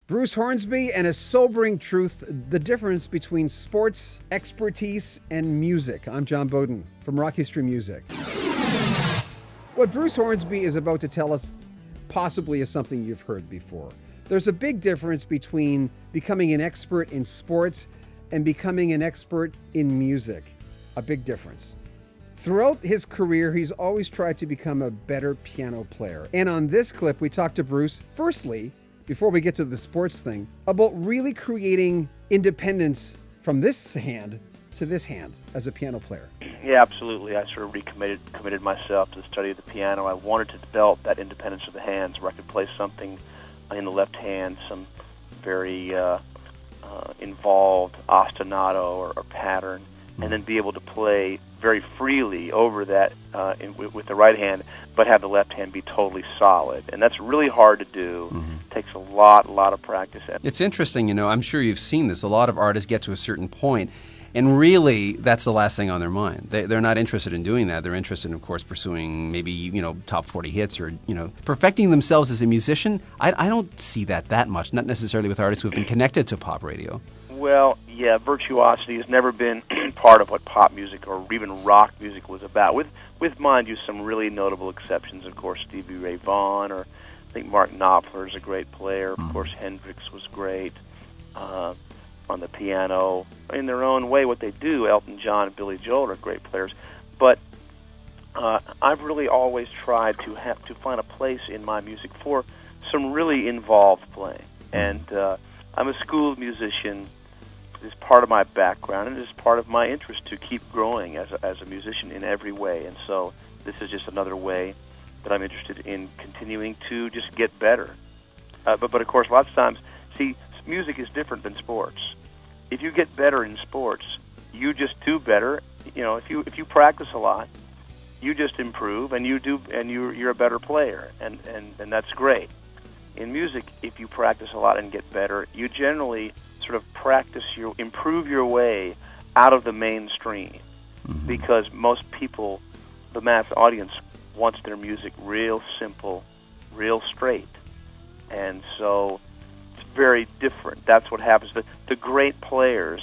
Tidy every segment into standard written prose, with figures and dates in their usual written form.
Bruce Hornsby and a sobering truth, the difference between sports expertise and music. I'm John Beaudin from Rock History Music. What Bruce Hornsby is about to tell us possibly is something you've heard before. There's a big difference between becoming an expert in sports and becoming an expert in music. A big difference. Throughout his career, he's always tried to become a better piano player. And on this clip, we talked to Bruce, firstly, before we get to the sports thing, about really creating independence from this hand to this hand as a piano player. Yeah, absolutely. I sort of committed myself to the study of the piano. I wanted to develop that independence of the hands where I could play something in the left hand, some very involved ostinato or pattern, and then be able to play very freely over that with the right hand, but have the left hand be totally solid. And that's really hard to do. It takes a lot of practice. It's interesting, I'm sure you've seen this. A lot of artists get to a certain point, and really that's the last thing on their mind. They're not interested in doing that. They're interested in, of course, pursuing maybe, top 40 hits or, perfecting themselves as a musician. I don't see that much, not necessarily with artists who have been connected to pop radio. Well, yeah, virtuosity has never been part of what pop music or even rock music was about, with mind you, some really notable exceptions. Of course, Stevie Ray Vaughan, or I think Mark Knopfler is a great player. Of course, Hendrix was great on the piano. In their own way, what they do, Elton John and Billy Joel are great players. But I've really always tried to find a place in my music for some really involved playing. And I'm a schooled musician. It's part of my background, and it's part of my interest to keep growing as a musician in every way. And so this is just another way that I'm interested in continuing to just get better. But of course, lots of times, see, music is different than sports. If you get better in sports, you just do better. If you practice a lot, you just improve, and you're a better player, and that's great. In music, if you practice a lot and get better, you generally sort of improve your way out of the mainstream, because most people, the mass audience, wants their music real simple, real straight, and so it's very different. That's what happens. The great players,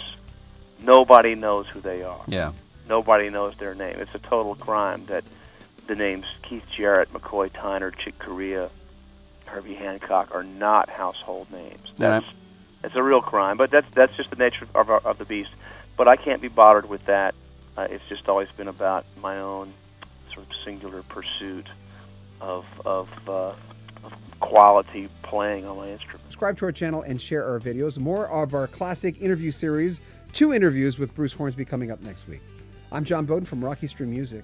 nobody knows who they are. Yeah. Nobody knows their name. It's a total crime that the names Keith Jarrett, McCoy Tyner, Chick Corea, Herbie Hancock are not household names. It's a real crime, but that's just the nature of the beast. But I can't be bothered with that. It's just always been about my own sort of singular pursuit of quality playing on my instrument. Subscribe to our channel and share our videos. More of our classic interview series, 2 interviews with Bruce Hornsby coming up next week. I'm John Beaudin from Rock History Music.